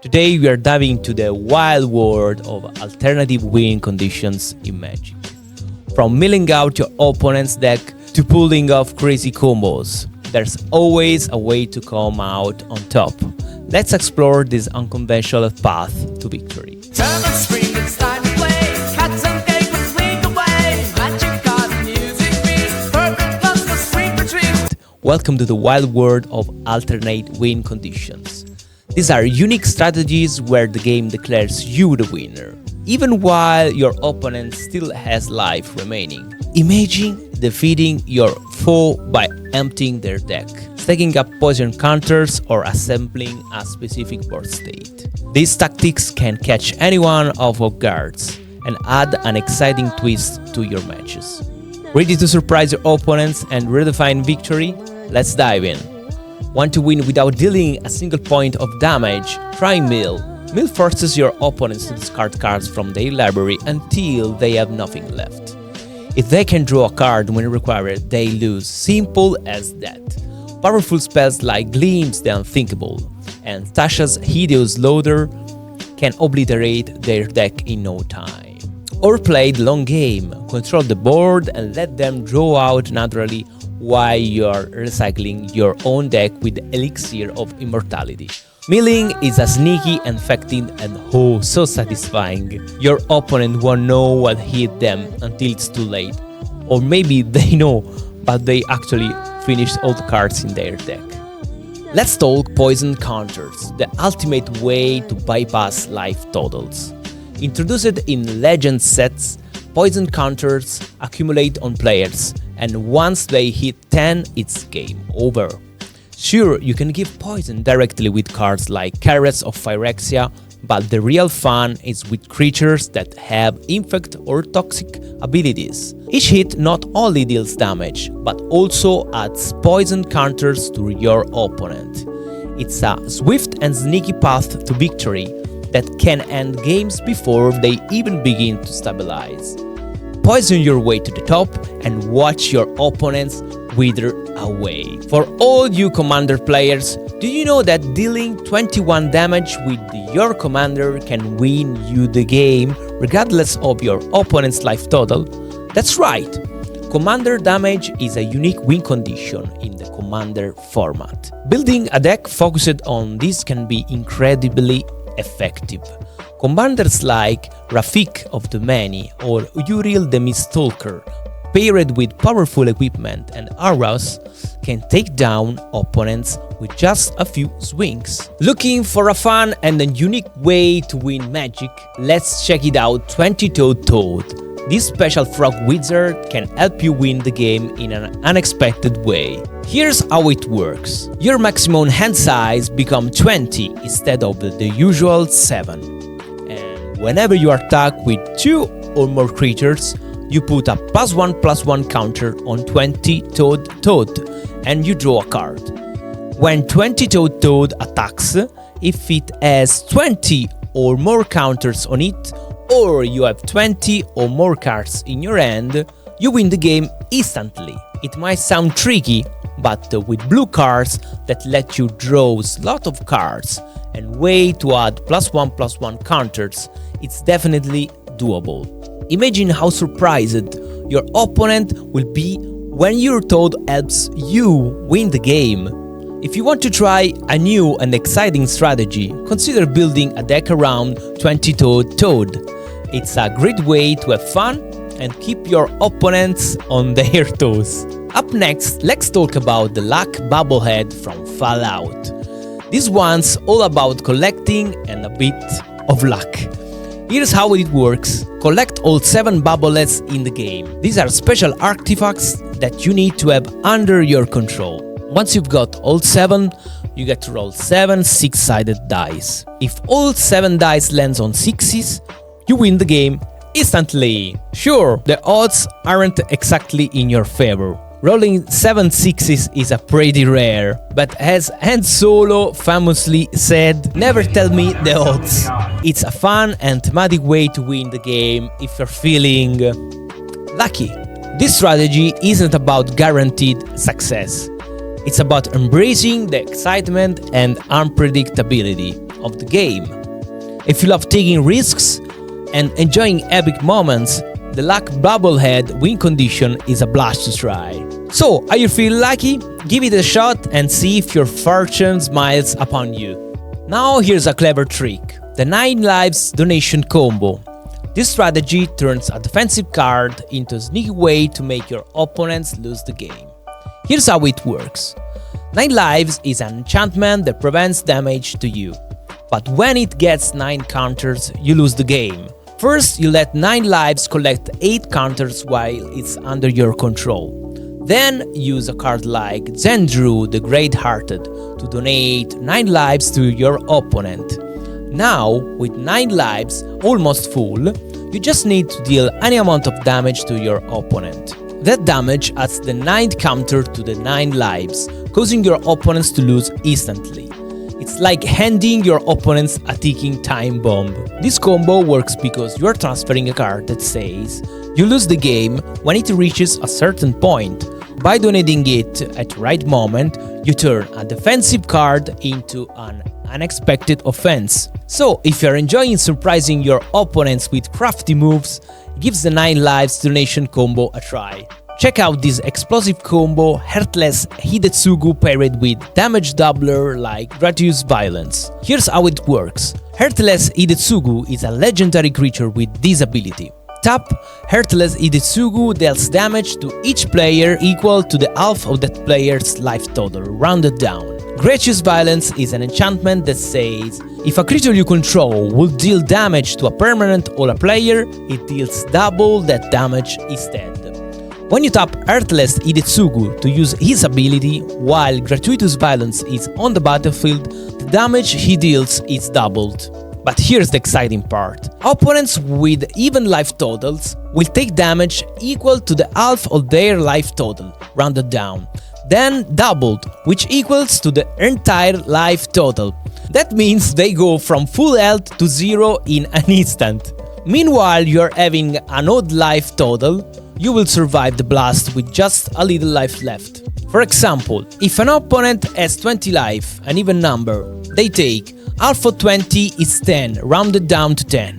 Today we are diving into the wild world of alternative winning conditions in Magic. From milling out your opponent's deck to pulling off crazy combos, there's always a way to come out on top. Let's explore this unconventional path to victory. Welcome to the wild world of alternate win conditions. These are unique strategies where the game declares you the winner, even while your opponent still has life remaining. Imagine defeating your foe by emptying their deck, stacking up poison counters, or assembling a specific board state. These tactics can catch anyone off guard and add an exciting twist to your matches. Ready to surprise your opponents and redefine victory? Let's dive in. Want to win without dealing a single point of damage? Try Mill. Mill forces your opponents to discard cards from their library until they have nothing left. If they can draw a card when required, they lose. Simple as that. Powerful spells like Glimpse the Unthinkable and Tasha's Hideous Loader can obliterate their deck in no time. Or play the long game, control the board and let them draw out naturally while you're recycling your own deck with the Elixir of Immortality. Milling is a sneaky and effective and oh so satisfying. Your opponent won't know what hit them until it's too late. Or maybe they know, but they actually finished all the cards in their deck. Let's talk poison counters, the ultimate way to bypass life totals. Introduced in Legend sets, poison counters accumulate on players, and once they hit 10, it's game over. Sure, you can give poison directly with cards like Carrots of Phyrexia, but the real fun is with creatures that have infect or toxic abilities. Each hit not only deals damage, but also adds poison counters to your opponent. It's a swift and sneaky path to victory that can end games before they even begin to stabilize. Poison your way to the top and watch your opponents wither away. For all you commander players, do you know that dealing 21 damage with your commander can win you the game regardless of your opponent's life total? That's right! Commander damage is a unique win condition in the commander format. Building a deck focused on this can be incredibly effective. Commanders like Rafik of the Many or Uriel the Mistalker, paired with powerful equipment and auras, can take down opponents with just a few swings. Looking for a fun and a unique way to win Magic? Let's check it out. 20-Toed Toad. This special frog wizard can help you win the game in an unexpected way. Here's how it works. Your maximum hand size becomes 20 instead of the usual 7. Whenever you attack with 2 or more creatures, you put a +1/+1 counter on 20-Toed Toad and you draw a card. When 20-Toed Toad attacks, if it has 20 or more counters on it, or you have 20 or more cards in your hand, you win the game instantly. It might sound tricky, but with blue cards that let you draw a lot of cards and way to add +1/+1 counters, it's definitely doable. Imagine how surprised your opponent will be when your Toad helps you win the game. If you want to try a new and exciting strategy, consider building a deck around 20-Toed Toad. It's a great way to have fun and keep your opponents on their toes. Up next, let's talk about the Luck Bobblehead from Fallout. This one's all about collecting and a bit of luck. Here's how it works. Collect all 7 bobbleheads in the game. These are special artifacts that you need to have under your control. Once you've got all 7, you get to roll 7 6-sided dice. If all 7 dice lands on 6s, you win the game instantly. Sure, the odds aren't exactly in your favor. Rolling 7 6s is a pretty rare, but as Han Solo famously said, never tell me the odds. It's a fun and thematic way to win the game if you're feeling lucky. This strategy isn't about guaranteed success. It's about embracing the excitement and unpredictability of the game. If you love taking risks and enjoying epic moments, the luck bubblehead win condition is a blast to try. So, are you feeling lucky? Give it a shot and see if your fortune smiles upon you. Now here's a clever trick: the 9 lives donation combo. This strategy turns a defensive card into a sneaky way to make your opponents lose the game. Here's how it works. 9 lives is an enchantment that prevents damage to you. But when it gets 9 counters, you lose the game. First, you let 9 lives collect 8 counters while it's under your control. Then, use a card like Zendru the Great-Hearted to donate 9 lives to your opponent. Now, with 9 lives almost full, you just need to deal any amount of damage to your opponent. That damage adds the 9th counter to the 9 lives, causing your opponents to lose instantly. It's like handing your opponents a ticking time bomb. This combo works because you are transferring a card that says you lose the game when it reaches a certain point. By donating it at the right moment, you turn a defensive card into an unexpected offense. So, if you're enjoying surprising your opponents with crafty moves, give the 9 lives donation combo a try. Check out this explosive combo, Heartless Hidetsugu paired with damage doubler like Gratuitous Violence. Here's how it works. Heartless Hidetsugu is a legendary creature with this ability. Tap Heartless Hidetsugu deals damage to each player equal to the half of that player's life total, rounded down. Gratuitous Violence is an enchantment that says, if a creature you control will deal damage to a permanent or a player, it deals double that damage instead. When you tap Heartless Hidetsugu to use his ability, while Gratuitous Violence is on the battlefield, the damage he deals is doubled. But here's the exciting part. Opponents with even life totals will take damage equal to the half of their life total, rounded down. Then doubled, which equals to the entire life total. That means they go from full health to 0 in an instant. Meanwhile, you're having an odd life total, you will survive the blast with just a little life left. For example, if an opponent has 20 life, an even number, they take half of 20 is 10, rounded down to 10.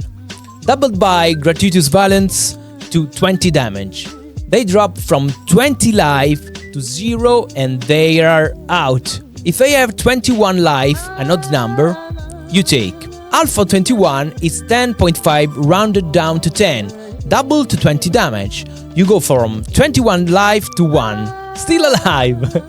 Doubled by Gratuitous Violence to 20 damage. They drop from 20 life to 0 and they are out. If they have 21 life, an odd number, you take. Half of 21 is 10.5 rounded down to 10, double to 20 damage. You go from 21 life to 1, still alive.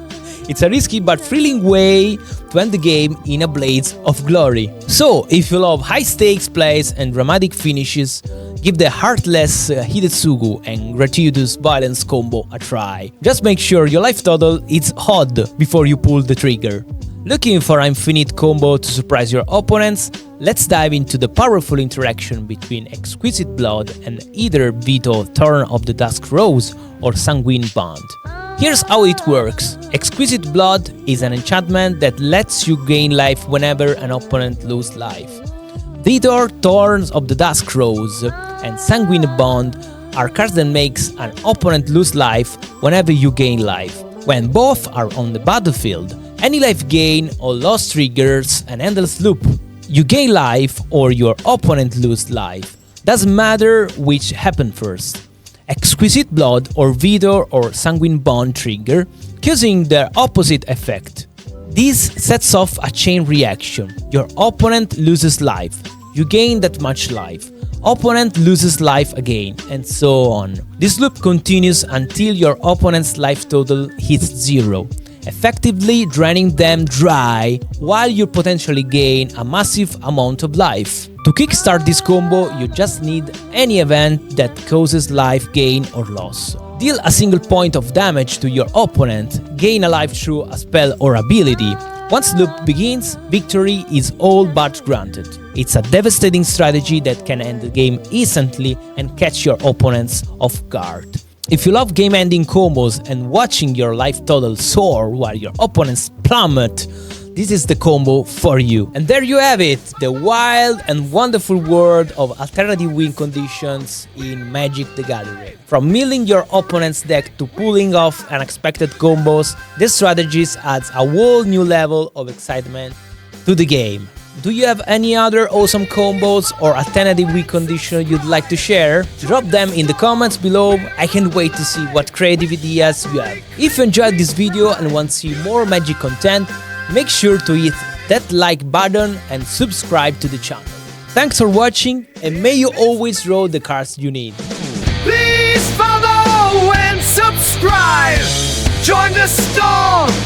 It's a risky but thrilling way to end the game in a blaze of glory. So, if you love high-stakes plays and dramatic finishes, give the Heartless Hidetsugu and Gratuitous Violence combo a try. Just make sure your life total is odd before you pull the trigger. Looking for an infinite combo to surprise your opponents? Let's dive into the powerful interaction between Exquisite Blood and either Vito Thorn of the Dusk Rose or Sanguine Bond. Here's how it works. Exquisite Blood is an enchantment that lets you gain life whenever an opponent loses life. Vito Thorns of the Dusk Rose and Sanguine Bond are cards that makes an opponent lose life whenever you gain life. When both are on the battlefield, any life gain or loss triggers an endless loop. You gain life or your opponent loses life. Doesn't matter which happened first. Exquisite Blood or Vito or Sanguine Bond trigger, causing their opposite effect. This sets off a chain reaction. Your opponent loses life. You gain that much life. Opponent loses life again, and so on. This loop continues until your opponent's life total hits 0, effectively draining them dry while you potentially gain a massive amount of life. To kickstart this combo, you just need any event that causes life gain or loss. Deal a single point of damage to your opponent, gain a life through a spell or ability. Once the loop begins, victory is all but granted. It's a devastating strategy that can end the game instantly and catch your opponents off guard. If you love game-ending combos and watching your life total soar while your opponents plummet, this is the combo for you. And there you have it, the wild and wonderful world of alternative win conditions in Magic the Gathering. From milling your opponent's deck to pulling off unexpected combos, this strategy adds a whole new level of excitement to the game. Do you have any other awesome combos or alternative win condition you'd like to share? Drop them in the comments below. I can't wait to see what creative ideas you have. If you enjoyed this video and want to see more magic content, make sure to hit that like button and subscribe to the channel. Thanks for watching, and may you always draw the cards you need. Please follow and subscribe. Join the storm.